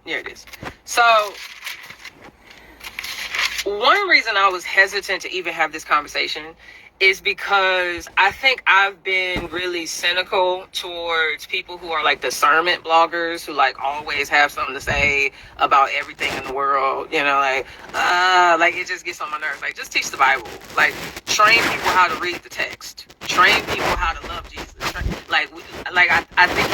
Here it is. So, one reason I was hesitant to even have this conversation is because I think I've been really cynical towards people who are like discernment bloggers who like always have something to say about everything in the world. Like it just gets on my nerves. Like, just teach the Bible. Like, train people how to read the text. Train people how to love Jesus. I think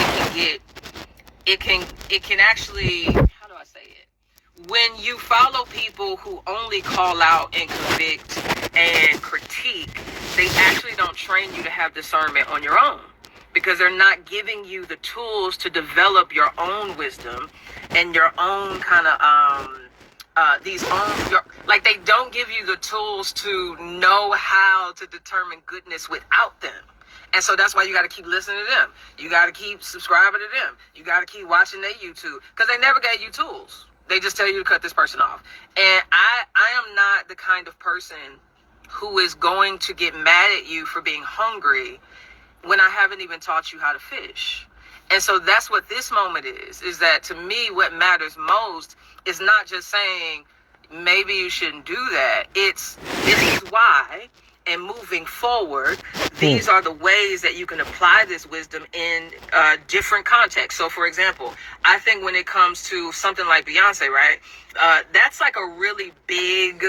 it can actually, how do I say it? When you follow people who only call out and convict and critique, they actually don't train you to have discernment on your own, because they're not giving you the tools to develop your own wisdom and your own kind of they don't give you the tools to know how to determine goodness without them. And so that's why you got to keep listening to them. You got to keep subscribing to them. You got to keep watching their YouTube, because they never gave you tools. They just tell you to cut this person off. And I am not the kind of person who is going to get mad at you for being hungry when I haven't even taught you how to fish. And so that's what this moment is that to me, what matters most is not just saying, maybe you shouldn't do that. This is why. And moving forward, these are the ways that you can apply this wisdom in different contexts. So, for example, I think when it comes to something like Beyonce, right, that's like a really big,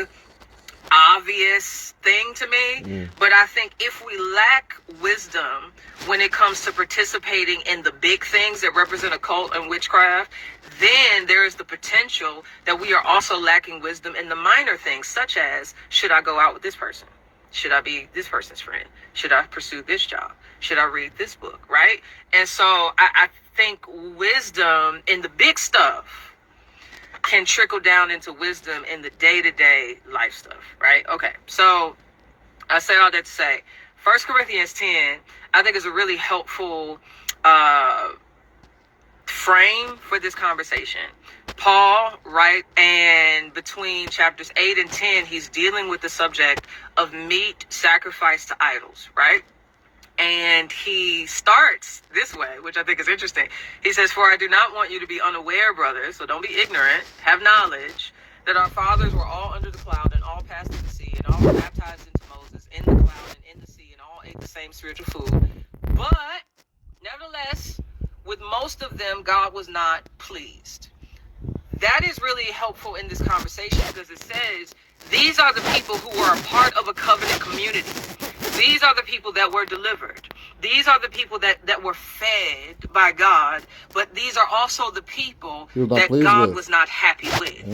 obvious thing to me. But I think if we lack wisdom when it comes to participating in the big things that represent a cult and witchcraft, then there is the potential that we are also lacking wisdom in the minor things, such as, should I go out with this person? Should I be this person's friend? Should I pursue this job? Should I read this book, right? And so I think wisdom in the big stuff can trickle down into wisdom in the day-to-day life stuff, right? Okay, so I say all that to say, 1 Corinthians 10, I think is a really helpful frame for this conversation. Paul, right, and between chapters 8 and 10, he's dealing with the subject of meat sacrificed to idols, right? And he starts this way, which I think is interesting. He says, "For I do not want you to be unaware, brothers," so don't be ignorant, have knowledge, "that our fathers were all under the cloud and all passed through the sea and all were baptized into Moses in the cloud and in the sea and all ate the same spiritual food. But nevertheless, with most of them, God was not pleased." That is really helpful in this conversation, because it says these are the people who were a part of a covenant community. These are the people that were delivered. These are the people that were fed by God. But these are also the people that God was not happy with.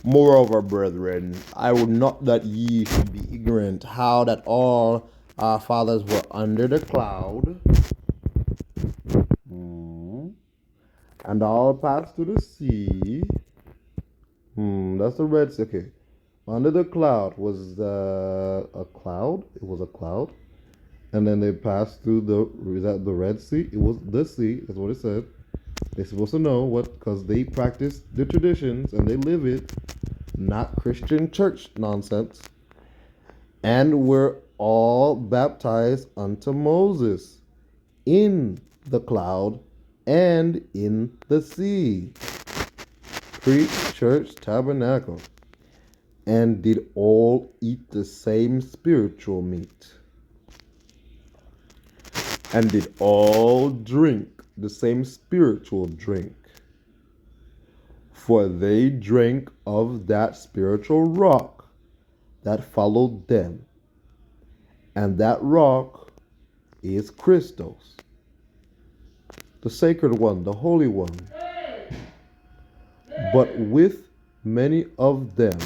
Moreover, brethren, I would not that ye should be ignorant how that all our fathers were under the cloud, and all passed to the sea. That's the Red Sea. Okay. Under the cloud was a cloud. It was a cloud. And then they passed through the Red Sea. It was the sea. That's what it said. They're supposed to know because they practice the traditions and they live it, not Christian church nonsense. And were all baptized unto Moses in the cloud and in the sea. Pre-church tabernacle. And did all eat the same spiritual meat. And did all drink the same spiritual drink. For they drank of that spiritual rock that followed them. And that rock is Christos, the sacred one, the holy one. But with many of them,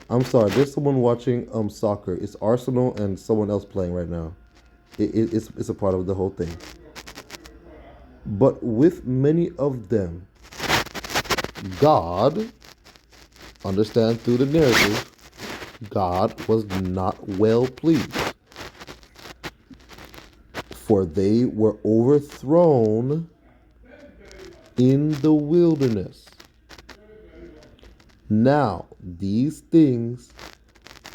I'm sorry, there's someone watching soccer. It's Arsenal and someone else playing right now. It's a part of the whole thing. But with many of them, God, understand through the narrative, God was not well pleased. For they were overthrown in the wilderness. Now, these things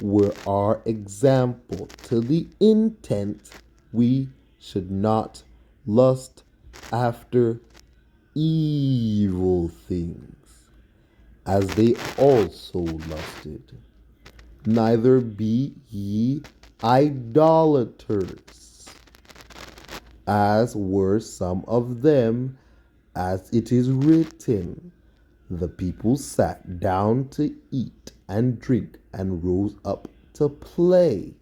were our example to the intent we should not lust after evil things, as they also lusted. Neither be ye idolaters, as were some of them, as it is written, the people sat down to eat and drink and rose up to play.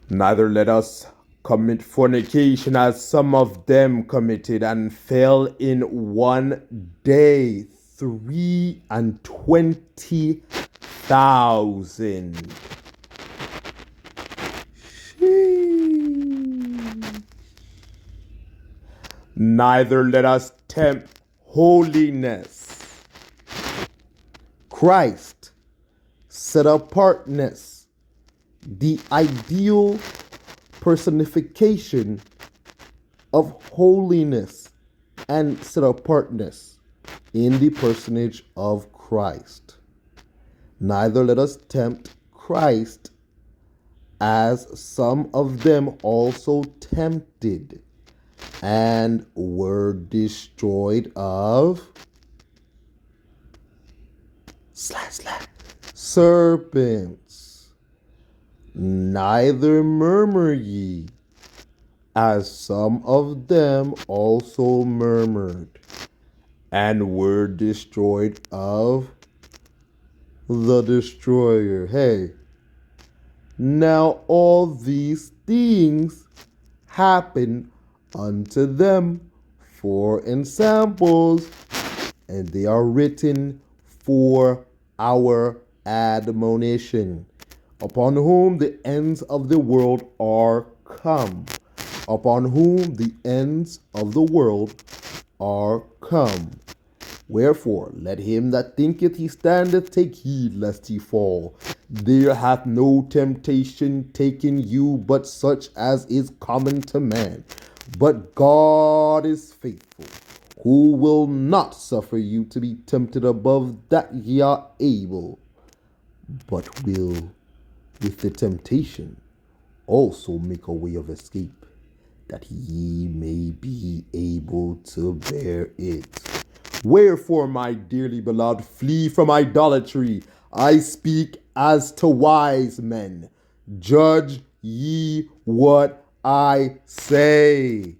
Neither let us commit fornication, as some of them committed and fell in one day 23,000. Neither let us tempt holiness, Christ, set apartness, the ideal personification of holiness and set apartness in the personage of Christ. Neither let us tempt Christ, as some of them also tempted and were destroyed of serpents. Neither murmur ye, as some of them also murmured and were destroyed of the destroyer. Hey, now all these things happen unto them for ensamples, and they are written for our admonition, upon whom the ends of the world are come. Upon whom the ends of the world are come. Wherefore, let him that thinketh he standeth take heed lest he fall. There hath no temptation taken you but such as is common to man. But God is faithful, who will not suffer you to be tempted above that ye are able, but will with the temptation also make a way of escape, that ye may be able to bear it. Wherefore, my dearly beloved, flee from idolatry. I speak as to wise men. Judge ye what I say.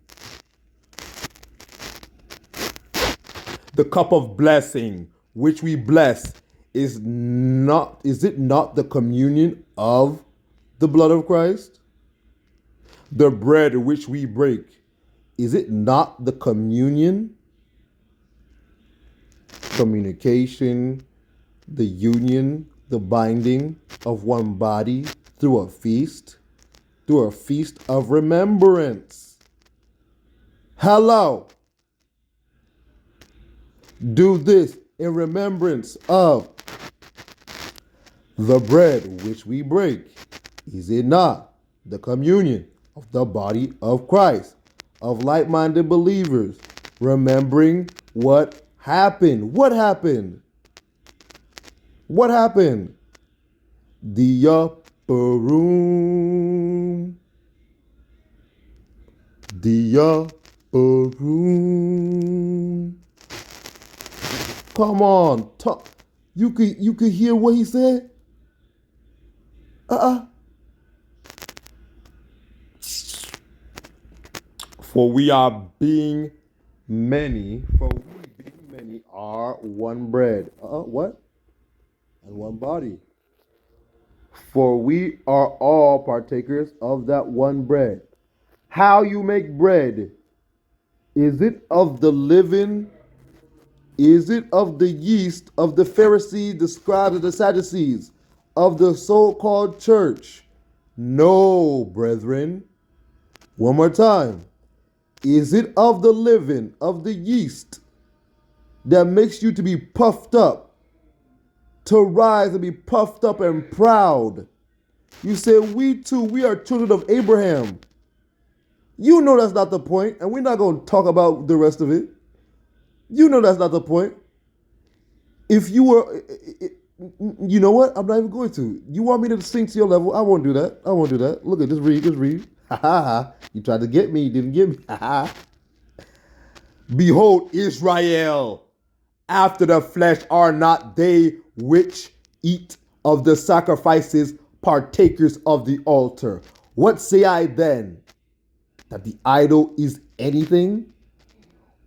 The cup of blessing which we bless is it not the communion of the blood of Christ? The bread which we break, is it not the communication, the union, the binding of one body through a feast of remembrance? Hello. Do this in remembrance of the bread which we break. Is it not the communion of the body of Christ, of like-minded believers, remembering what happened? What happened? What happened? The upper room. The upper room. Come on, talk. You could hear what he said? For we being many are one bread. What? And one body. For we are all partakers of that one bread. How you make bread? Is it of the leaven? Is it of the yeast of the Pharisees, the scribes, of the Sadducees, of the so-called church? No, brethren. One more time. Is it of the leaven, of the yeast that makes you to be puffed up, to rise and be puffed up and proud? You say we are children of Abraham. You know that's not the point, and we're not going to talk about the rest of it. You know that's not the point. If you were, you know what? I'm not even going to. You want me to sing to your level? I won't do that. I won't do that. Look at, just read. Ha ha ha. You tried to get me, you didn't get me. Ha ha. Behold, Israel, after the flesh are not they which eat of the sacrifices, partakers of the altar. What say I then? That the idol is anything?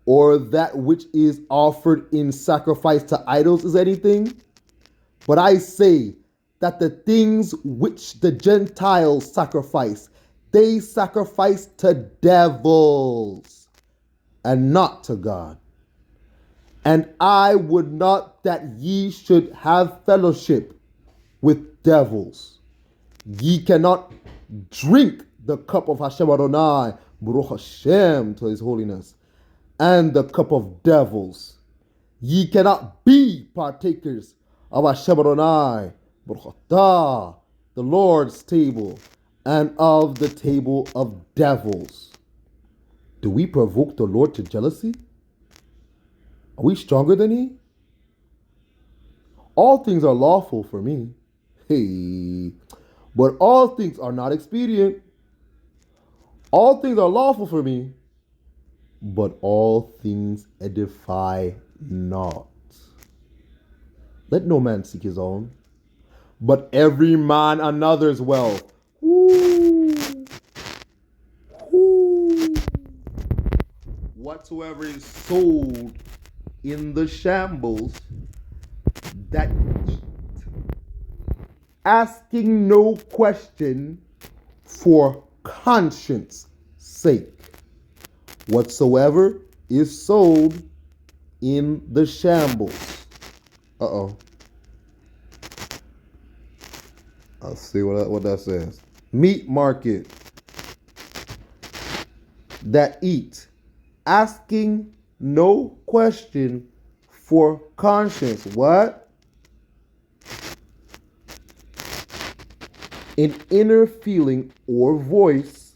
Or that which is offered in sacrifice to idols is anything? But I say that the things which the Gentiles sacrifice, they sacrifice to devils and not to God. And I would not that ye should have fellowship with devils. Ye cannot drink the cup of Hashem Adonai, Baruch Hashem, to his holiness, and the cup of devils. Ye cannot be partakers of Hashem Adonai, Baruch Atah, the Lord's table, and of the table of devils. Do we provoke the Lord to jealousy? Are we stronger than he? All things are lawful for me. Hey, but all things are not expedient. All things are lawful for me, but all things edify not. Let no man seek his own, but every man another's wealth. Ooh. Ooh. Whatsoever is sold in the shambles that eat, asking no question for conscience sake. Whatsoever is sold in the shambles. Uh-oh. I'll see what that says. Meat market that eat, asking no question for conscience. What? An inner feeling or voice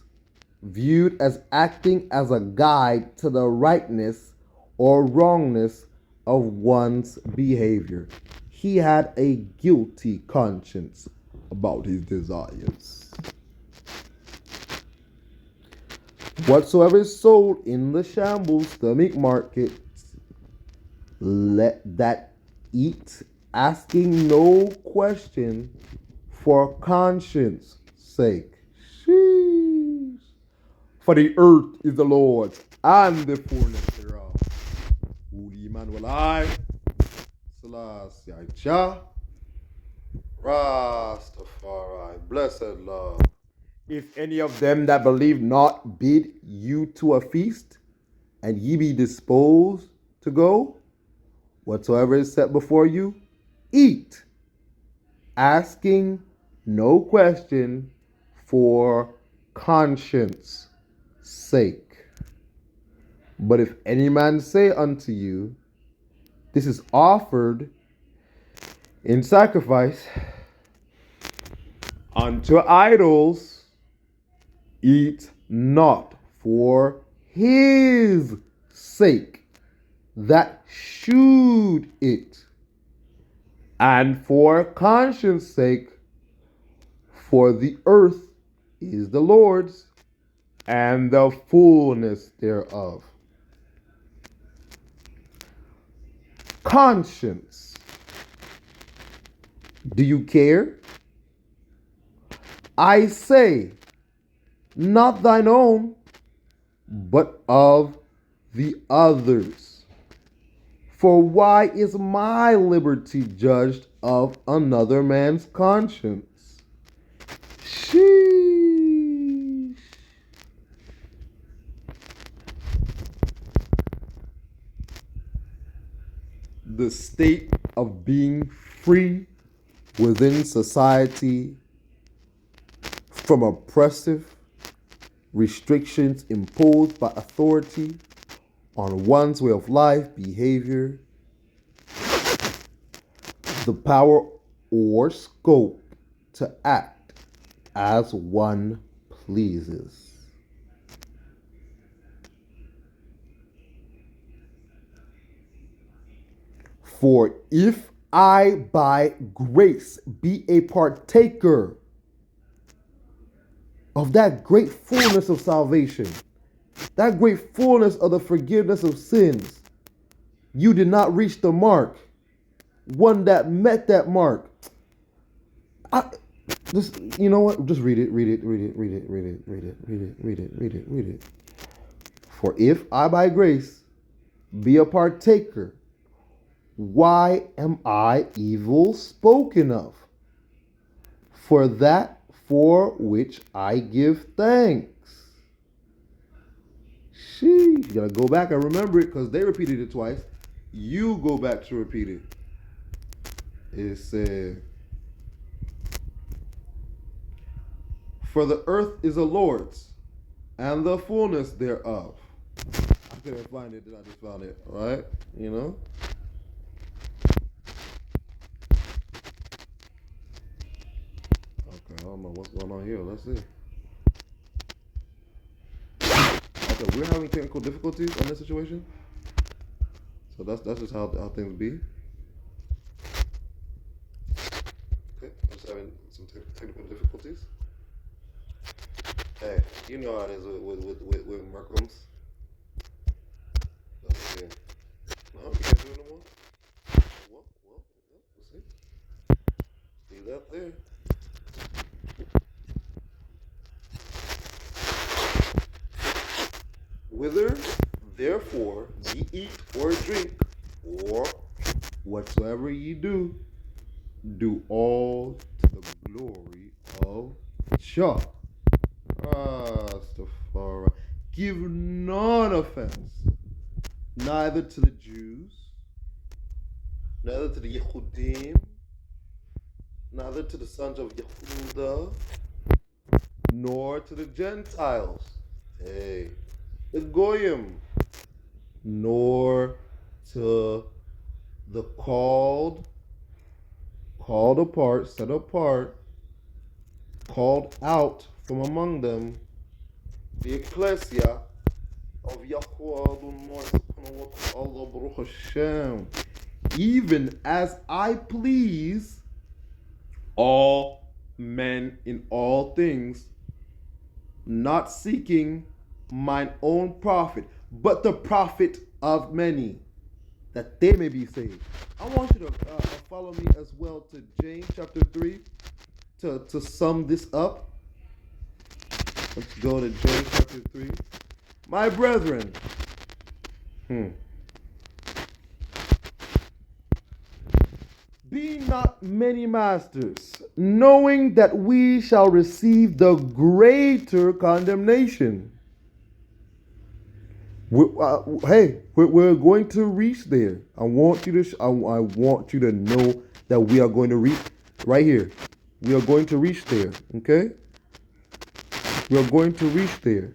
viewed as acting as a guide to the rightness or wrongness of one's behavior. He had a guilty conscience about his desires. Whatsoever is sold in the shambles, the meat market, let that eat, asking no question for conscience sake. Sheesh. For the earth is the Lord's and the fullness thereof. Holy Emmanuel, I, Selassie, Jah, Rastafari, blessed love. If any of them that believe not bid you to a feast, and ye be disposed to go, whatsoever is set before you, eat, asking no question for conscience sake. But if any man say unto you, this is offered in sacrifice unto idols, eat not for his sake that shewed it, and for conscience sake, for the earth is the Lord's and the fullness thereof. Conscience. Do you care? I say, not thine own, but of the others. For why is my liberty judged of another man's conscience? Sheesh. The state of being free within society from oppressive restrictions imposed by authority on one's way of life, behavior, the power or scope to act as one pleases. For if I by grace be a partaker of that great fullness of salvation, that great fullness of the forgiveness of sins, you did not reach the mark, one that met that mark. Just, you know what? Just read it. For if I by grace be a partaker, why am I evil spoken of? For that for which I give thanks. You gotta go back and remember it because they repeated it twice. You go back to repeat it. It said, for the earth is the Lord's, and the fullness thereof. I couldn't find it, I just found it, right? You know? Okay, I don't know what's going on here. Let's see. Okay, we're having technical difficulties on this situation. So that's just how things be. Okay, I'm just having some technical difficulties. Hey, you know how it is with Markham's. Let's see. No, you can't do it no more. Well, let's see. Leave that there. Whither, therefore, ye eat or drink, or whatsoever ye do, do all to the glory of Jah. Rastafari. Give none offense, neither to the Jews, neither to the Yehudim, neither to the sons of Yehuda, nor to the Gentiles. Hey, the Goyim, nor to the called apart, set apart, called out from among them, the ecclesia of Yahuwah Baruch Hashem, even as I please all men in all things, not seeking mine own profit, but the profit of many, that they may be saved. I want you to follow me as well to James chapter 3 to sum this up. Let's go to James chapter 3. My brethren, be not many masters, knowing that we shall receive the greater condemnation. We're going to reach there. I want you to know that we are going to reach right here. We are going to reach there. Okay? We are going to reach there.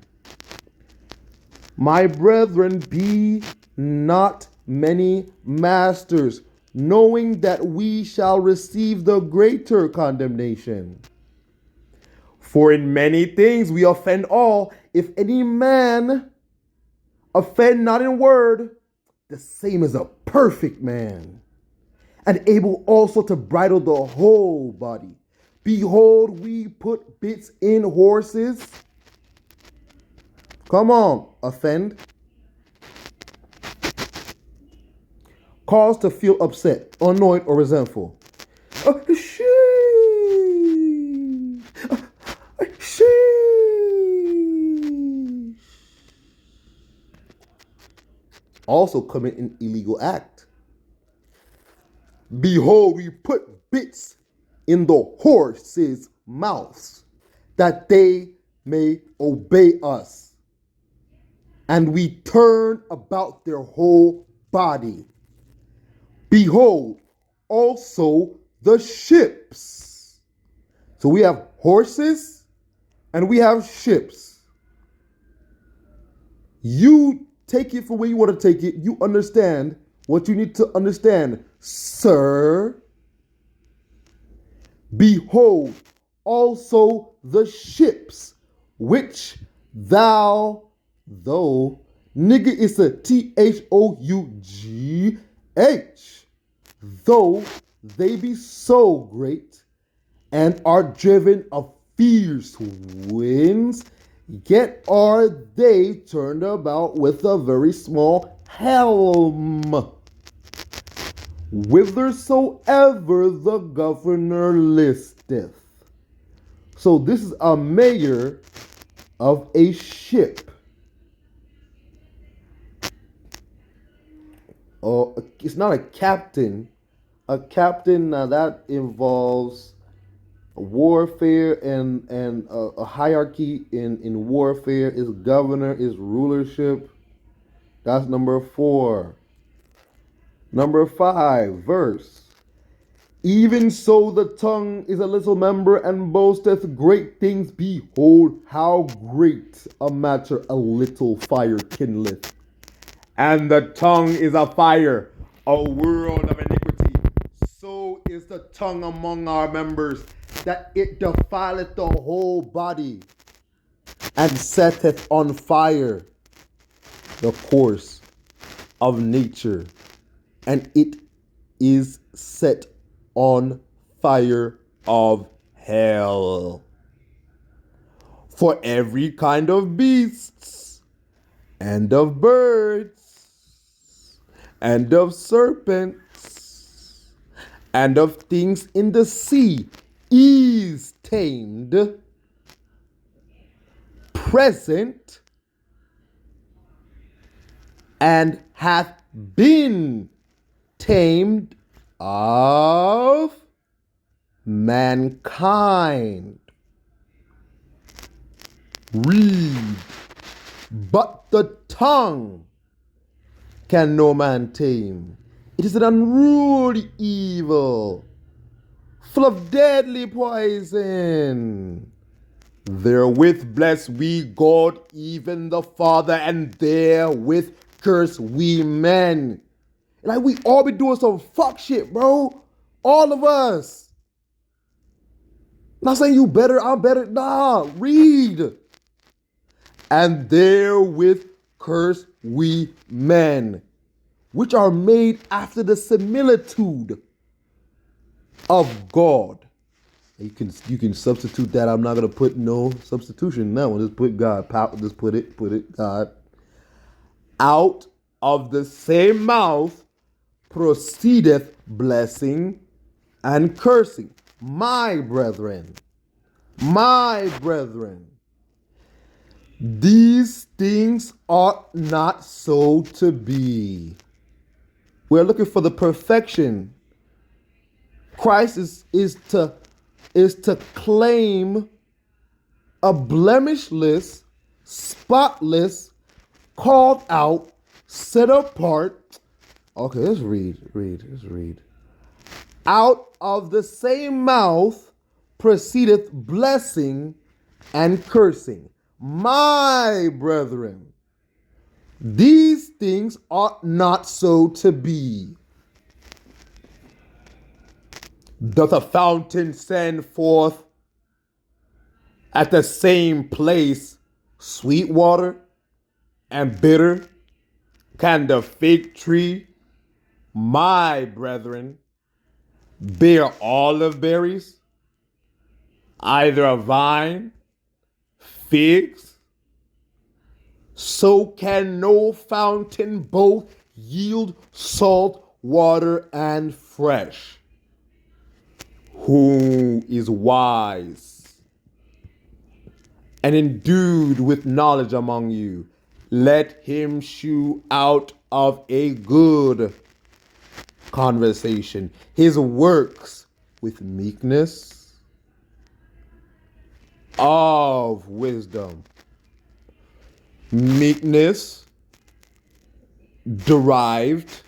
My brethren, be not many masters, knowing that we shall receive the greater condemnation. For in many things we offend all. If any man offend not in word, the same is a perfect man, and able also to bridle the whole body. Behold, we put bits in horses. Come on, offend. Cause to feel upset, annoyed, or resentful. Also commit an illegal act. Behold, we put bits in the horses' mouths, that they may obey us. And we turn about their whole body. Behold, also the ships. So we have horses and we have ships. You take it for where you want to take it. You understand what you need to understand, sir. Behold, also the ships, which though, nigga is a THOUGH, though they be so great and are driven of fierce winds, yet are they turned about with a very small helm, whithersoever the governor listeth. So this is a mayor of a ship. Oh, it's not a captain. A captain, that involves warfare and a hierarchy in warfare. Is governor, is rulership. That's number 4. Number 5, verse. Even so the tongue is a little member and boasteth great things. Behold, how great a matter a little fire kindleth. And the tongue is a fire, a world of iniquity. So is the tongue among our members, that it defileth the whole body, and setteth on fire the course of nature, and it is set on fire of hell. For every kind of beasts, and of birds, and of serpents, and of things in the sea is tamed, present, and hath been tamed of mankind. Read. But the tongue can no man tame. It is an unruly evil, full of deadly poison. Therewith bless we God, even the Father, and therewith curse we men. Like, we all be doing some fuck shit, bro. All of us. Not saying you better, I'm better. Nah, read. And therewith curse we men, which are made after the similitude of God. You can substitute that. I'm not gonna put no substitution in that one. Just put God. Just put it God. Out of the same mouth proceedeth blessing and cursing. My brethren, these things ought not so to be. We're looking for the perfection. Christ is to claim a blemishless, spotless, called out, set apart. Okay, let's read. Out of the same mouth proceedeth blessing and cursing. My brethren, these things ought not so to be. Doth a fountain send forth at the same place sweet water and bitter? Can the fig tree, my brethren, bear olive berries? Either a vine, figs? So can no fountain both yield salt water and fresh. Who is wise and endued with knowledge among you? Let him shew out of a good conversation his works with meekness of wisdom. Meekness derived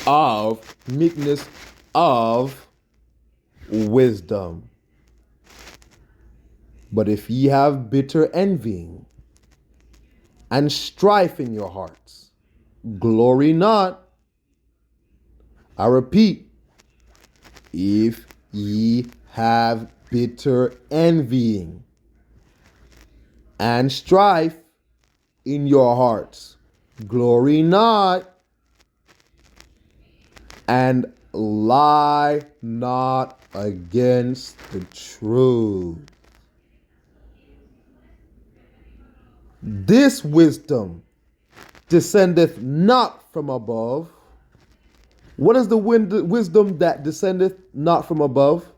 of meekness of wisdom. But if ye have bitter envying and strife in your hearts, glory not. I repeat, if ye have bitter envying and strife in your hearts. Glory not, and lie not against the truth. This wisdom descendeth not from above. What is the wisdom that descendeth not from above?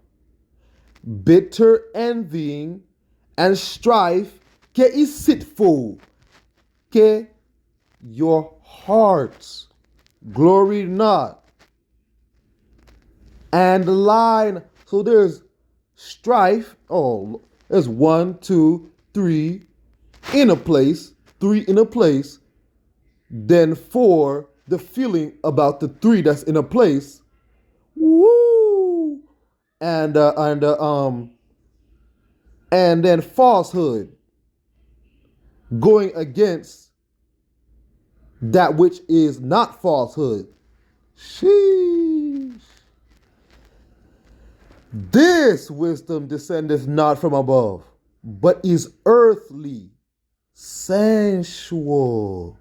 Bitter envying and strife ke isitful ke your hearts. Glory not. And lie. So there's strife. Oh, there's 1, 2, 3 in a place. 3 in a place. Then 4, the feeling about the 3 that's in a place. Woo! And then falsehood, going against that which is not falsehood. Sheesh. This wisdom descendeth not from above, but is earthly, sensual,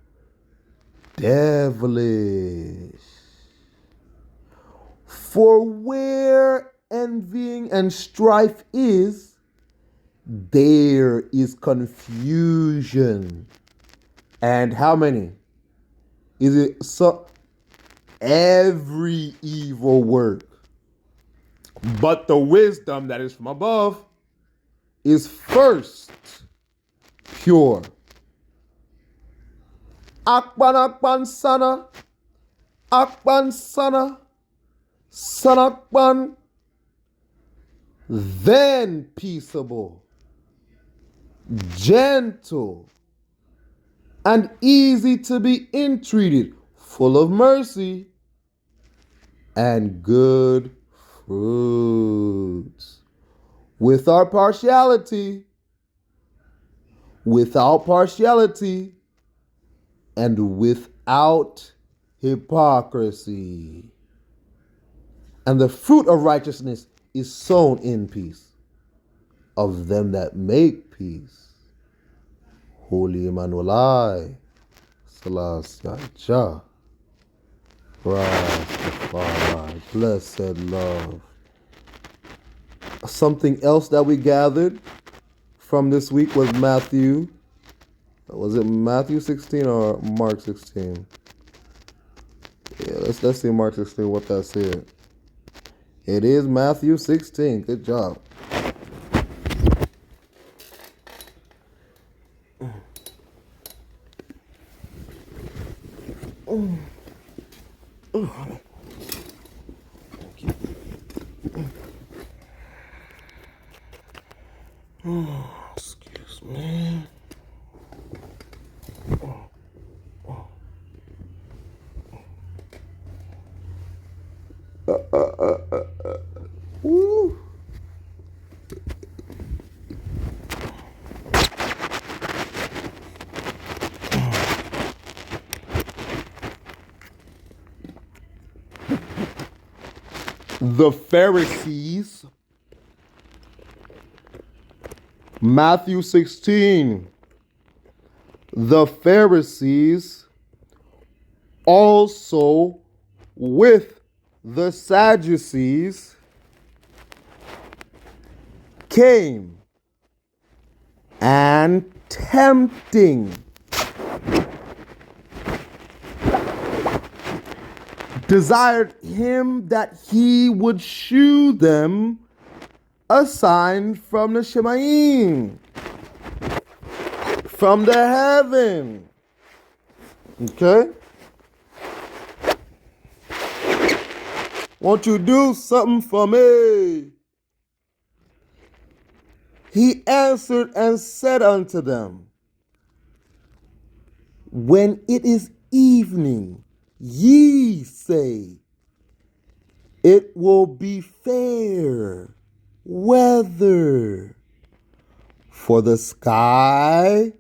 devilish. For where envying and strife is, there is confusion. And how many? Is it so? Every evil work. But the wisdom that is from above is first pure. Akban sana. Akban sana. Sanakban. Then peaceable, gentle, and easy to be entreated, full of mercy and good fruits. Without partiality, and without hypocrisy. And the fruit of righteousness is sown in peace of them that make peace. Holy Emmanuel, Selassie Jah, Rastafari, blessed love. Something else that we gathered from this week was Matthew. Was it Matthew 16 or Mark 16? Yeah, let's see Mark 16, what that said. It is Matthew 16. Good job. Excuse me. Woo. The Pharisees, Matthew 16. The Pharisees also with the Sadducees came and tempting desired him that he would shew them a sign from the Shemaim, from the heaven. Okay? Won't you do something for me? He answered and said unto them, when it is evening, ye say, it will be fair weather, for the sky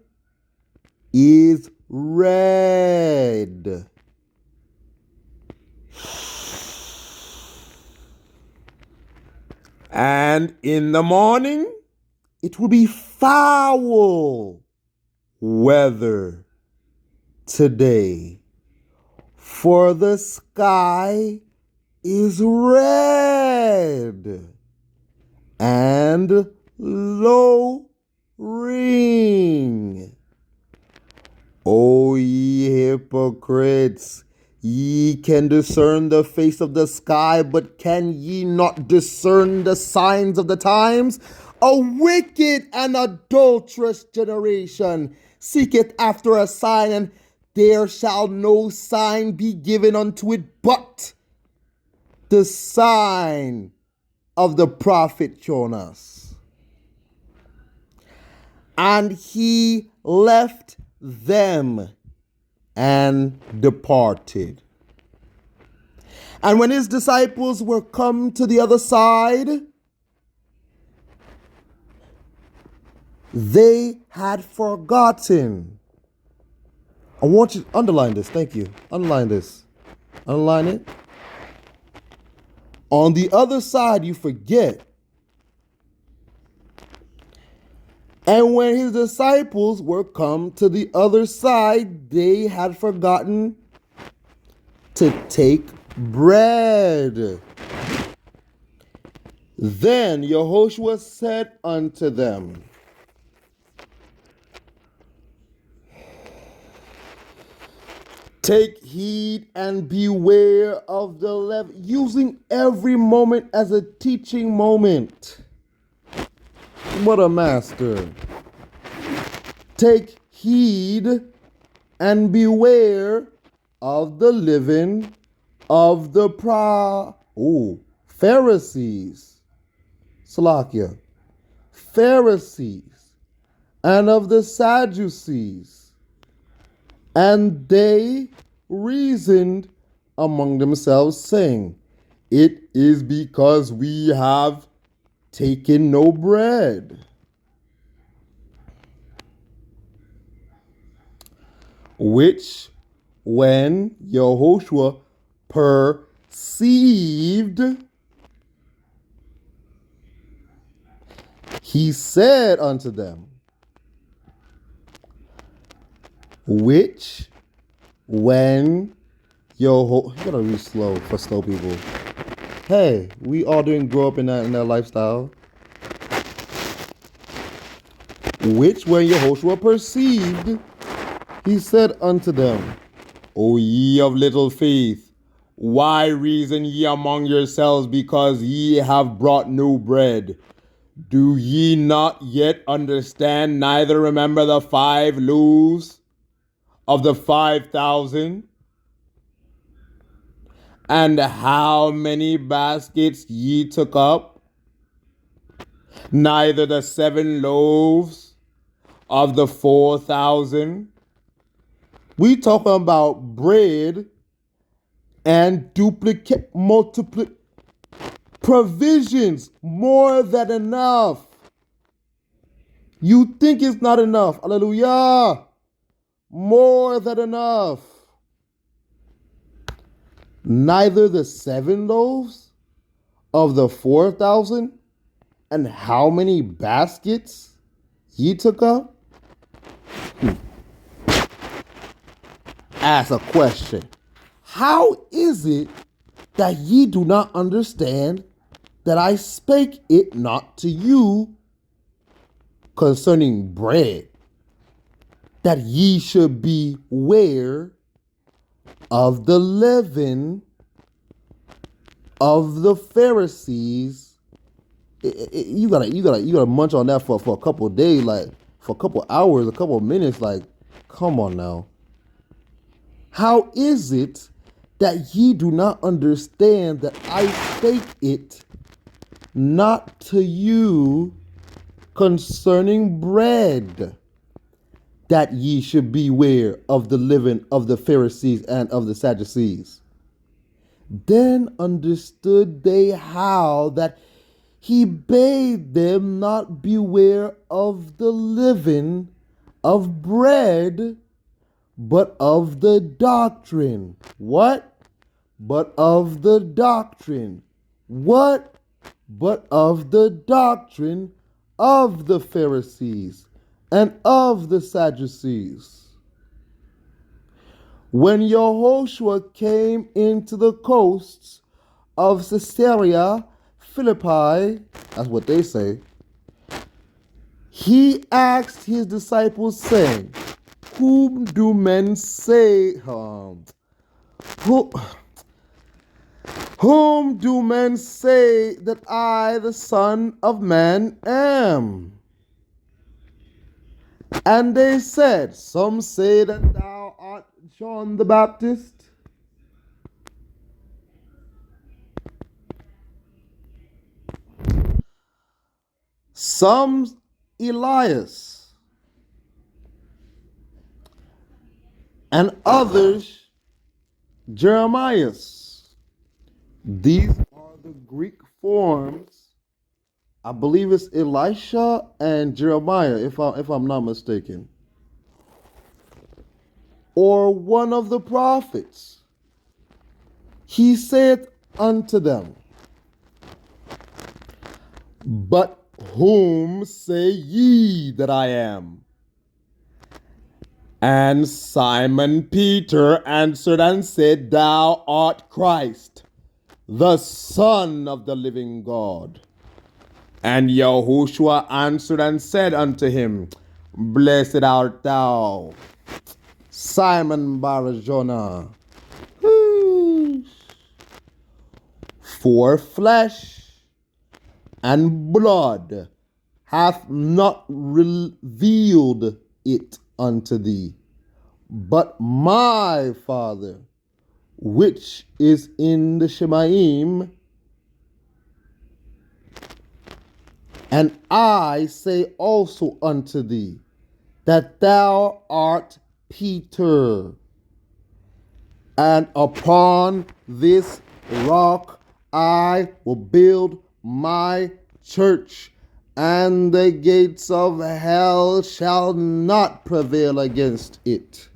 is red. And in the morning, it will be foul weather today, for the sky is red and lowering. O ye hypocrites, ye can discern the face of the sky, but can ye not discern the signs of the times? A wicked and adulterous generation seeketh after a sign, and there shall no sign be given unto it but the sign of the prophet Jonas. And he left them and departed. And when his disciples were come to the other side, they had forgotten. I want you to underline this. Thank you. Underline this. Underline it. On the other side, you forget. And when his disciples were come to the other side, they had forgotten to take bread. Then Yehoshua said unto them, take heed and beware of the leaven, using every moment as a teaching moment. What a master. Take heed and beware of the leaven of the Pharisees. Salakia. Pharisees and of the Sadducees. And they reasoned among themselves, saying, it is because we have taken no bread. Which, when Yehoshua perceived, he said unto them, which, when you gotta read slow for slow people. Hey, we all didn't grow up in that lifestyle. Which, when Yehoshua perceived, he said unto them, O ye of little faith, why reason ye among yourselves, because ye have brought no bread? Do ye not yet understand, neither remember the 5 loaves of the 5,000? And how many baskets ye took up? Neither the 7 loaves of the 4,000? We talking about bread and provisions, more than enough. You think it's not enough. Hallelujah. More than enough. Neither the 7 loaves of the 4,000, and how many baskets ye took up? Ask a question. How is it that ye do not understand that I spake it not to you concerning bread, that ye should beware of the leaven of the Pharisees? You gotta munch on that for a couple of days, like for a couple of hours, a couple of minutes. Like, come on now. How is it that ye do not understand that I spake it not to you concerning bread, that ye should beware of the leaven of the Pharisees and of the Sadducees? Then understood they how that he bade them not beware of the leaven of bread, but of the doctrine. What? But of the doctrine. What? but of the doctrine of the Pharisees and of the Sadducees. When Yehoshua came into the coasts of Caesarea Philippi, that's what they say, he asked his disciples, saying, Whom do men say, whom do men say that I, the Son of Man, am? And they said, Some say that thou art John the Baptist, some Elias, and others Jeremiah. These are the Greek forms. I believe it's Elisha and Jeremiah, if I'm not mistaken. Or one of the prophets. He saith unto them, But whom say ye that I am? And Simon Peter answered and said, Thou art Christ, the Son of the living God. And Yahushua answered and said unto him, Blessed art thou, Simon Bar-Jonah, for flesh and blood hath not revealed it unto thee, but my Father, which is in the Shemaim. And I say also unto thee, that thou art Peter, and upon this rock I will build my church, and the gates of hell shall not prevail against it.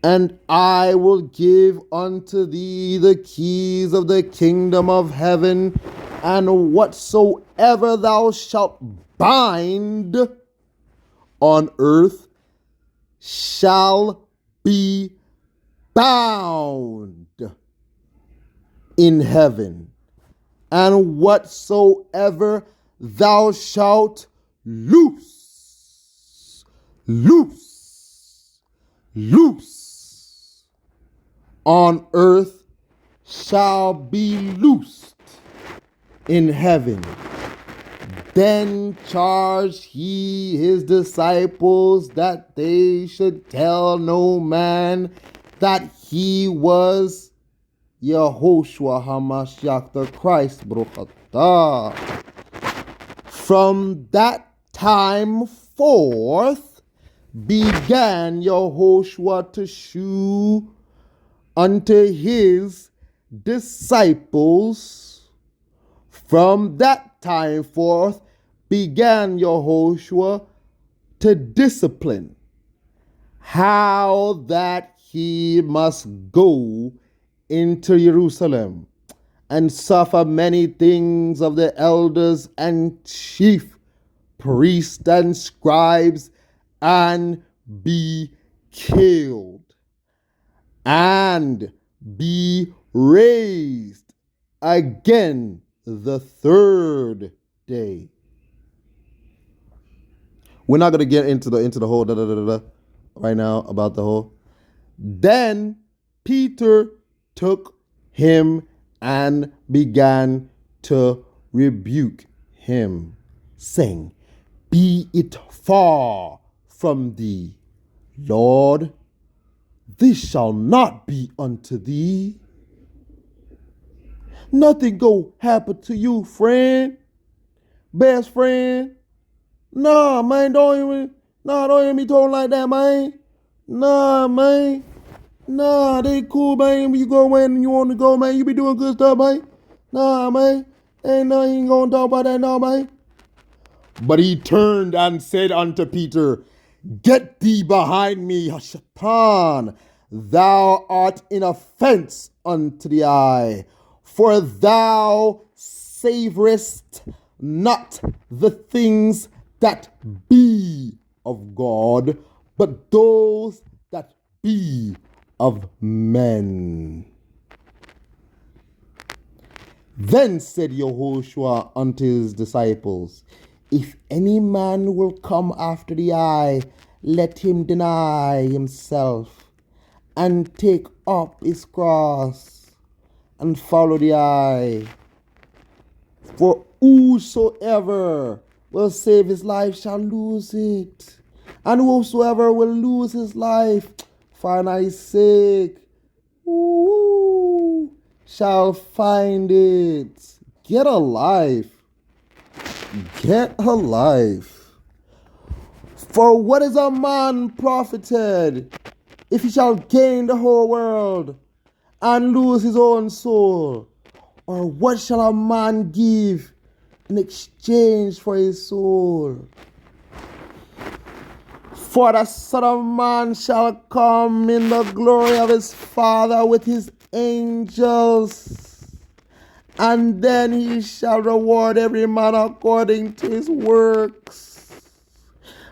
And I will give unto thee the keys of the kingdom of heaven, and whatsoever thou shalt bind on earth shall be bound in heaven, and whatsoever thou shalt loose on earth shall be loosed in heaven. Then charged he his disciples that they should tell no man that he was Yehoshua HaMashiach the Christ. Baruch. From that time forth began Yehoshua to shew unto his disciples. From that time forth began Yehoshua to discipline how that he must go into Jerusalem and suffer many things of the elders and chief priests and scribes, and be killed, and be raised again the third day. We're not going to get into the whole right now about the whole. Then Peter took him and began to rebuke him, saying, Be it far from thee, Lord, this shall not be unto thee. Nothing go happen to you, friend, best friend. Nah, man, don't even be talking like that, man. Nah, man. Nah, they cool, man. When you go when you want to go, man, you be doing good stuff, man. Nah, man. Ain't nothing gonna talk about that now, man. But he turned and said unto Peter, Get thee behind me, Shaitan. Thou art an offense unto the eye, for thou savorest not the things that be of God, but those that be of men. Then said Yehoshua unto his disciples, if any man will come after the I, let him deny himself, and take up his cross, and follow the I. For whosoever will save his life shall lose it, and whosoever will lose his life for my sake shall find it. Get a life. Get a life. For what is a man profited if he shall gain the whole world and lose his own soul? Or what shall a man give in exchange for his soul? For the Son of Man shall come in the glory of his Father with his angels, and then he shall reward every man according to his works.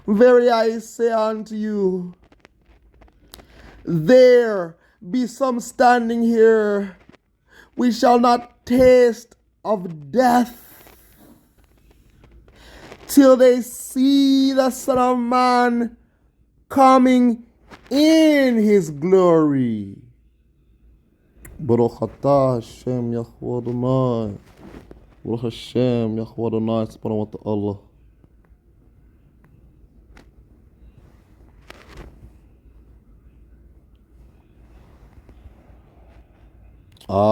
Verily I say unto you, there be some standing here, we shall not taste of death till they see the Son of Man coming in his glory. Baruch atah Hashem Yahweh Adonai. Baruch Hashem Yahweh Adonai subhanahu wa ta'ala.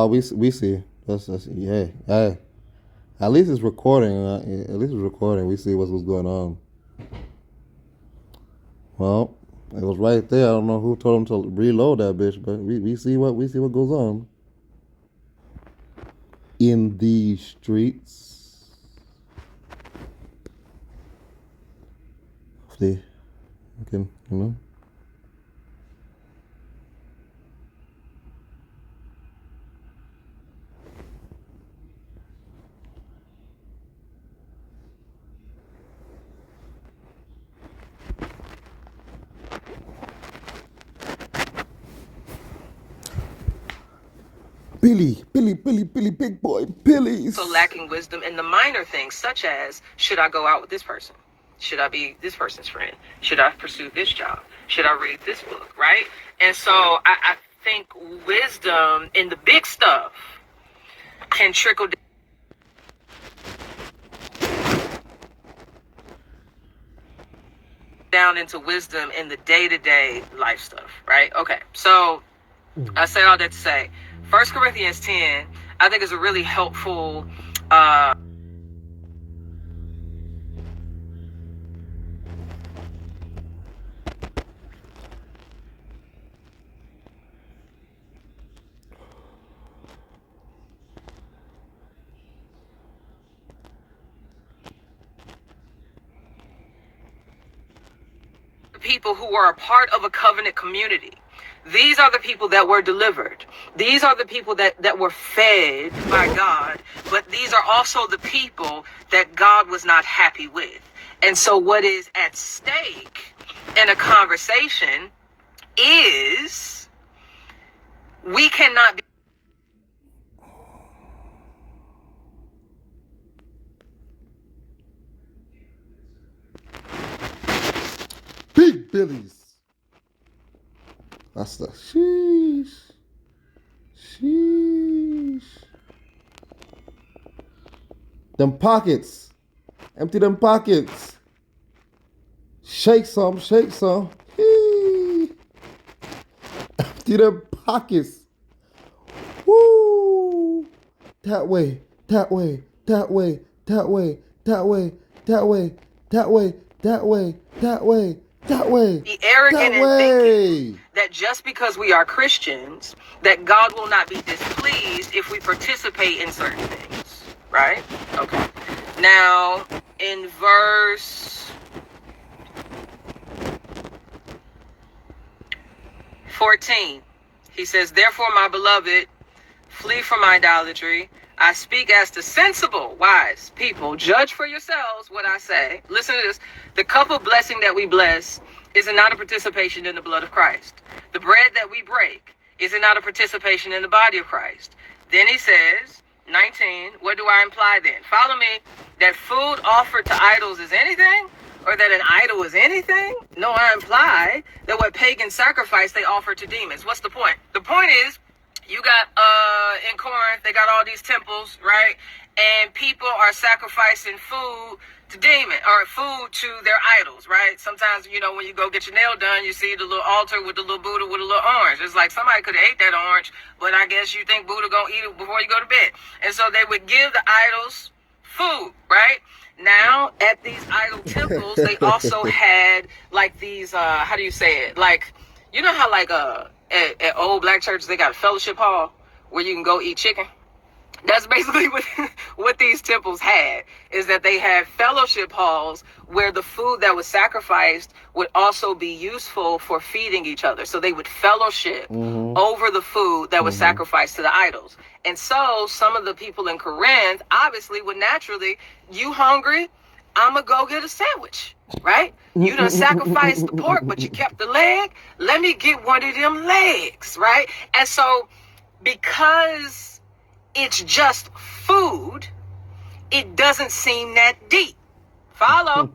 We see. That's yeah. Hey. At least it's recording. At least it's recording. We see what's going on. Well, it was right there. I don't know who told him to reload that bitch, but we see what goes on in these streets. Hopefully, you can, Billy, big boy, Billy. So lacking wisdom in the minor things, such as, should I go out with this person? Should I be this person's friend? Should I pursue this job? Should I read this book, right? And so I think wisdom in the big stuff can trickle down into wisdom in the day-to-day life stuff, right? Okay, so I say all that to say, 1 Corinthians 10, I think is a really helpful people who are a part of a covenant community. These are the people that were delivered. These are the people that were fed by God. But these are also the people that God was not happy with. And so what is at stake in a conversation is we cannot be Big Billies. That's the sheesh. Them pockets. Empty them pockets. Shake some. Hee. Empty them pockets. Woo. That way. Be arrogant in thinking that just because we are Christians, that God will not be displeased if we participate in certain things, right? Okay. Now, in verse 14, he says, therefore, my beloved, flee from idolatry. I speak as to sensible, wise people. Judge for yourselves what I say. Listen to this. The cup of blessing that we bless is not a participation in the blood of Christ. The bread that we break is not a participation in the body of Christ. Then he says, 19, what do I imply then? Follow me. That food offered to idols is anything? Or that an idol is anything? No, I imply that what pagan sacrifice they offer to demons. What's the point? The point is, you got in Corinth, they got all these temples, right? And people are sacrificing food to demons, or food to their idols, right? Sometimes, you know, when you go get your nail done, you see the little altar with the little Buddha with a little orange. It's like somebody could have ate that orange, but I guess you think Buddha gonna eat it before you go to bed. And so they would give the idols food, right? Now, at these idol temples, they also had like these, how do you say it? Like, you know how like at old black churches, they got a fellowship hall where you can go eat chicken? That's basically what these temples had, is that they had fellowship halls where the food that was sacrificed would also be useful for feeding each other. So they would fellowship over the food that was sacrificed to the idols. And so some of the people in Corinth obviously would naturally, you hungry? I'm going to go get a sandwich, right? You done sacrificed the pork, but you kept the leg. Let me get one of them legs, right? And so because it's just food, it doesn't seem that deep. Follow?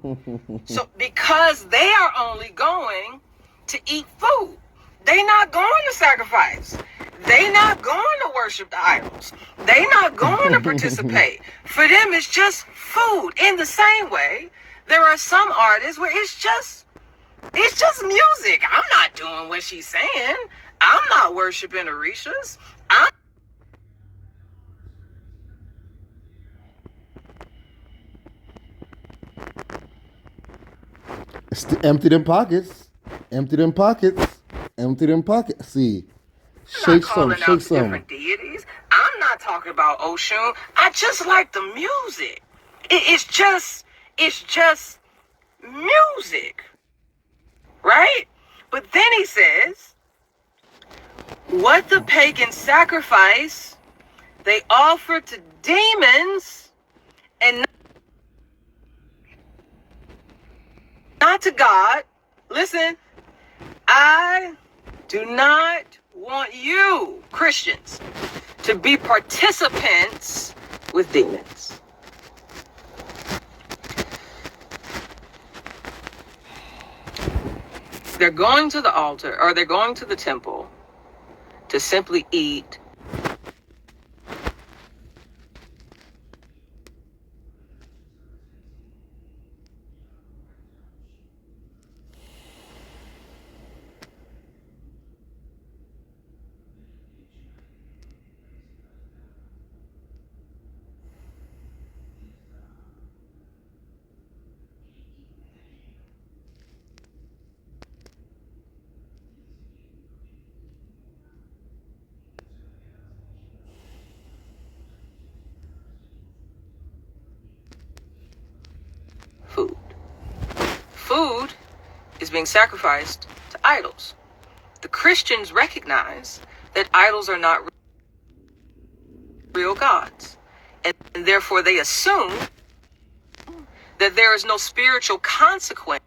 So because they are only going to eat food, they not going to sacrifice. They not going to worship the idols. They not going to participate. For them, it's just food. In the same way, there are some artists where it's just music. I'm not doing what she's saying. I'm not worshiping Orishas. Empty them pockets. Empty them pockets. Empty them pockets. See, shake some. Shake some. Different deities. I'm not talking about Oshun. I just like the music. It's just music, right? But then he says, what the pagans sacrifice, they offer to demons and not to God. Listen, I do not want you, Christians, to be participants with demons. They're going to the altar, or they're going to the temple to simply eat food. Food is being sacrificed to idols. The Christians recognize that idols are not real gods, and therefore they assume that there is no spiritual consequence.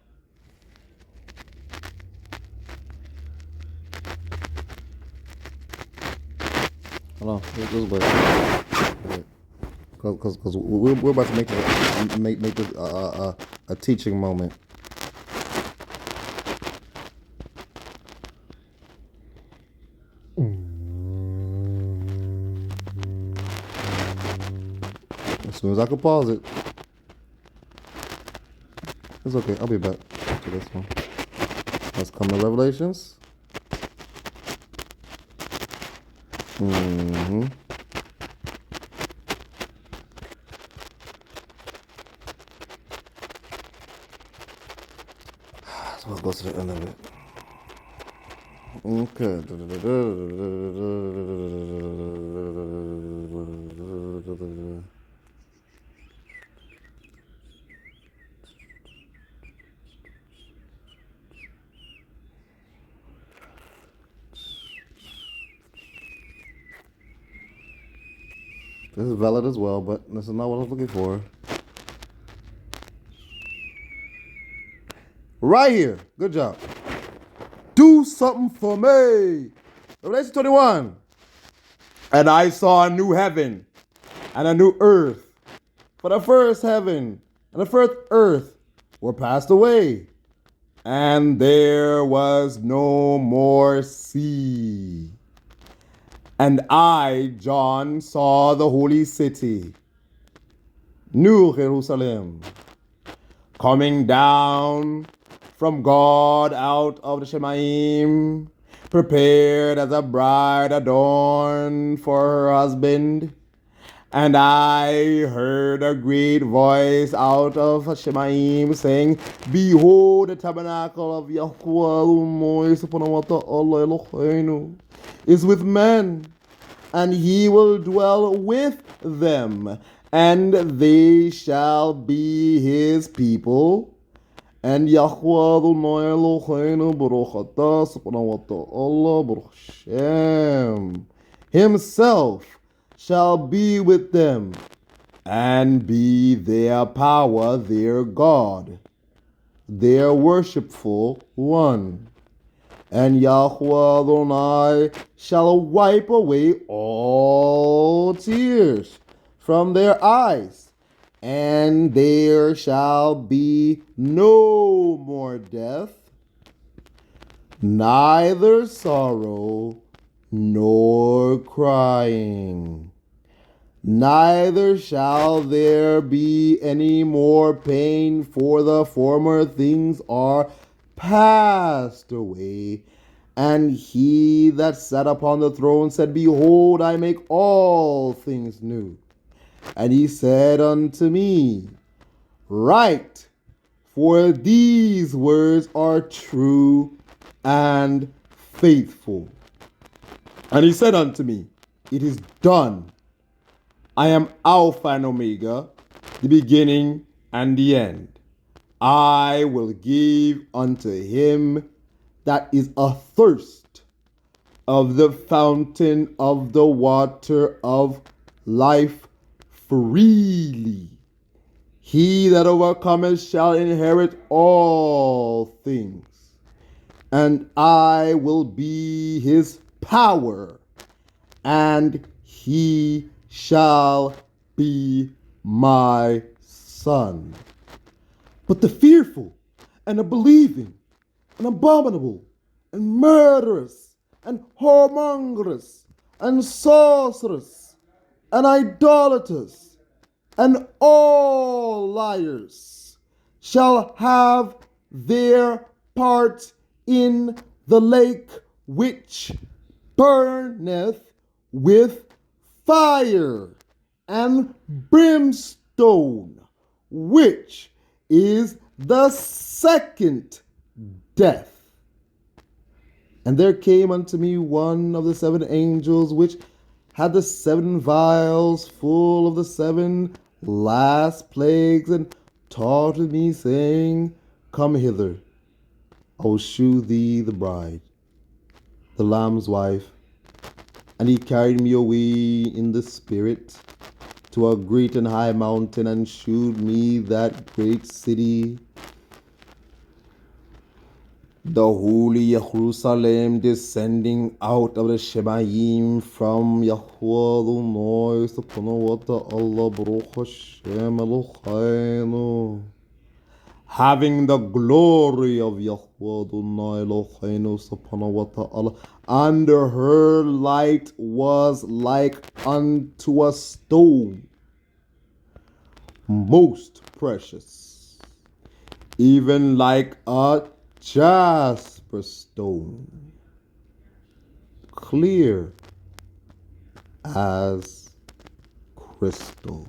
Hold on, this way. Because we're about to make this a teaching moment. As soon as I can pause it. It's okay, I'll be back to this one. Let's come to Revelations. So let's go to the end of it. Okay. This is valid as well, but this is not what I was looking for. Right here. Good job. Do something for me. Revelation 21. And I saw a new heaven and a new earth. For the first heaven and the first earth were passed away, and there was no more sea. And I, John, saw the holy city, New Jerusalem, coming down from God out of the Shemaim, prepared as a bride adorned for her husband. And I heard a great voice out of Shemaim saying, Behold, the tabernacle of Yahweh Eloheinu is with men, and he will dwell with them, and they shall be his people. And Yahweh Adonai Eloheinu Baruch Atah Subhanahu wa Baruch Shem himself shall be with them, and be their power, their God, their worshipful one. And Yahweh Adonai shall wipe away all tears from their eyes, and there shall be no more death, neither sorrow nor crying. Neither shall there be any more pain, for the former things are passed away. And he that sat upon the throne said, Behold, I make all things new. And he said unto me, Write, for these words are true and faithful. And he said unto me, It is done. I am Alpha and Omega, the beginning and the end. I will give unto him that is athirst of the fountain of the water of life freely. He that overcometh shall inherit all things, and I will be his power, and he shall be my son. But the fearful, and the believing, and abominable, and murderous, and whoremongers, and sorcerers, and idolaters, and all liars shall have their part in the lake which burneth with fire and brimstone, which is the second death. And there came unto me one of the seven angels which had the seven vials full of the seven last plagues, and taught me, saying, Come hither, I will shew thee the bride, the Lamb's wife. And he carried me away in the spirit to a great and high mountain, and shewed me that great city, the holy Jerusalem, descending out of the Shemaim from Yahweh Adonai Subhanahu wa Ta'ala Baruch Hashem Eloheinu, having the glory of Yahweh Adonai Eloheinu Subhanahu wa Ta'ala. And her light was like unto a stone, most precious, even like a jasper stone, clear as crystal,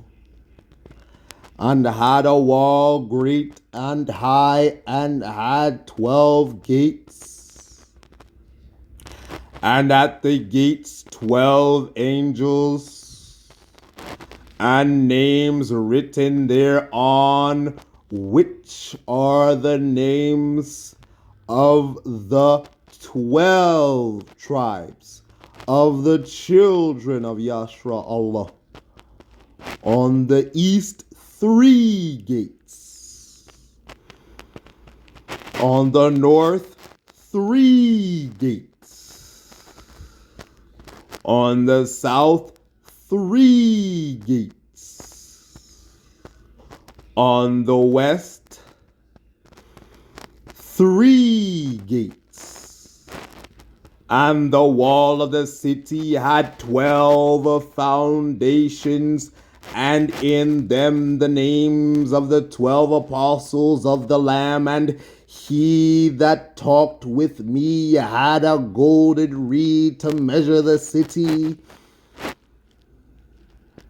and had a wall great and high, and had 12 gates, and at the gates 12 angels, and names written thereon, which are the names of the 12 tribes of the children of Yashra Allah. On the east, 3 gates. On the north, 3 gates. On the south, 3 gates. On the west, 3 gates. And the wall of the city had 12 foundations, and in them the names of the 12 apostles of the Lamb. And he that talked with me had a golden reed to measure the city,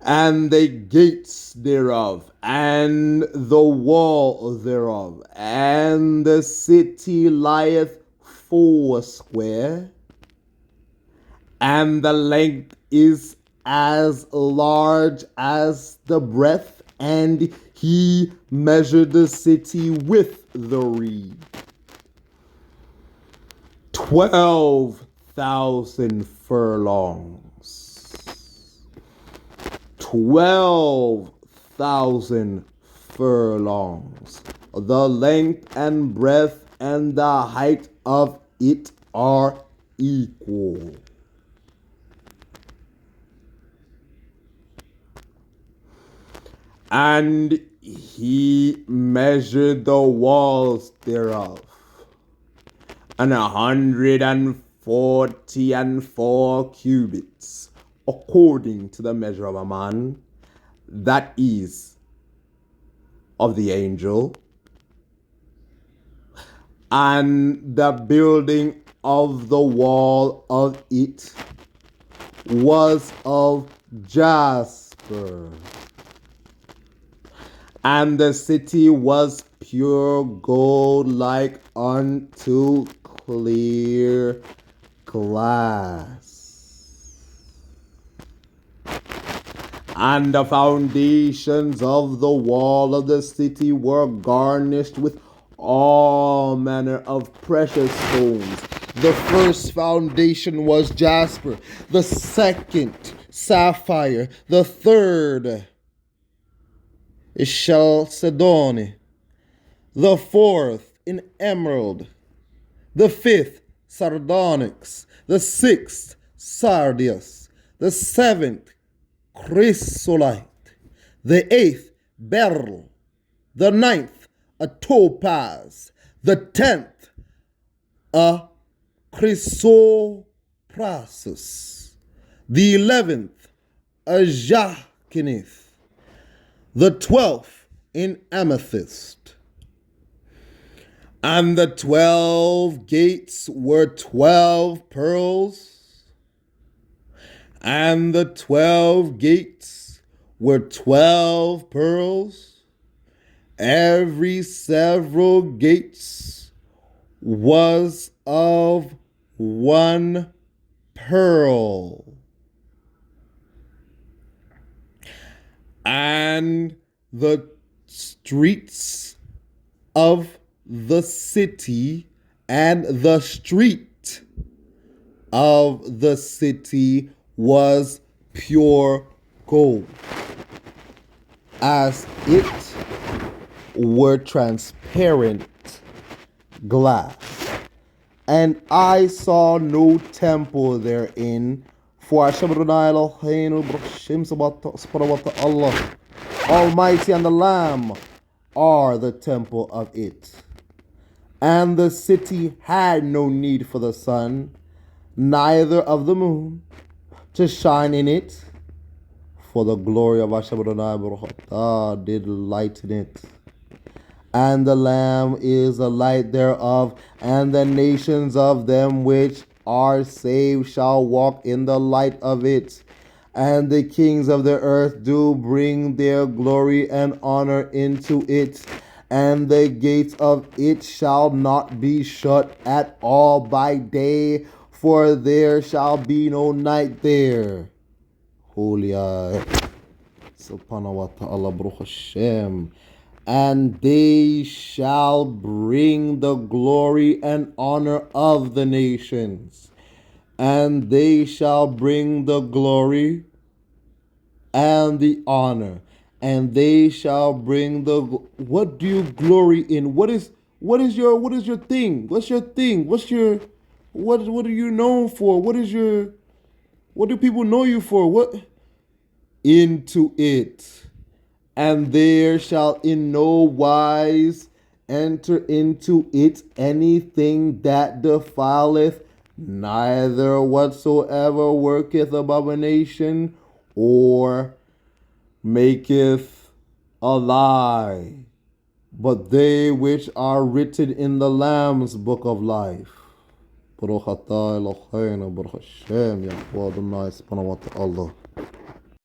and the gates thereof, and the wall thereof. And the city lieth foursquare, and the length is as large as the breadth. And he measured the city with the reed, 12,000 furlongs. 12,000 furlongs. The length and breadth and the height of it are equal. And he measured the walls thereof, 144 cubits, according to the measure of a man, that is, of the angel. And the building of the wall of it was of jasper. And the city was pure gold, like unto clear glass. And the foundations of the wall of the city were garnished with all manner of precious stones. The first foundation was jasper, the second sapphire, the third is chalcedony, the fourth in emerald, the fifth sardonyx, the sixth sardius, the seventh chrysolite, the eighth beryl, the ninth a topaz, the 10th a chrysoprasus, the 11th a jacinth, the 12th in amethyst. And the 12 gates were 12 pearls, and the 12 gates were 12 pearls. Every several gates was of 1 pearl. And the streets of the city and the street of the city was pure gold, as it were transparent glass. And I saw no temple therein, for Allah Almighty and the Lamb are the temple of it. And the city had no need for the sun, neither of the moon, to shine in it, for the glory of Hashem did lighten it. And the Lamb is the light thereof, and the nations of them which are saved shall walk in the light of it. And the kings of the earth do bring their glory and honor into it. And the gates of it shall not be shut at all by day, for there shall be no night there. Holy Subhanahu wa ta'ala, Baruch Hashem. And they shall bring the glory and honor of the nations. And they shall bring the glory and the honor, and they shall bring the. What do you glory in? What is your thing? What's your thing? What are you known for? What do people know you for? What into it? And there shall in no wise enter into it anything that defileth, neither whatsoever worketh abomination or maketh a lie, but they which are written in the Lamb's book of life. Baruch atah Eloheinu, Baruch Hashem, Yahweh Adonai, subhanahu wa ta'ala.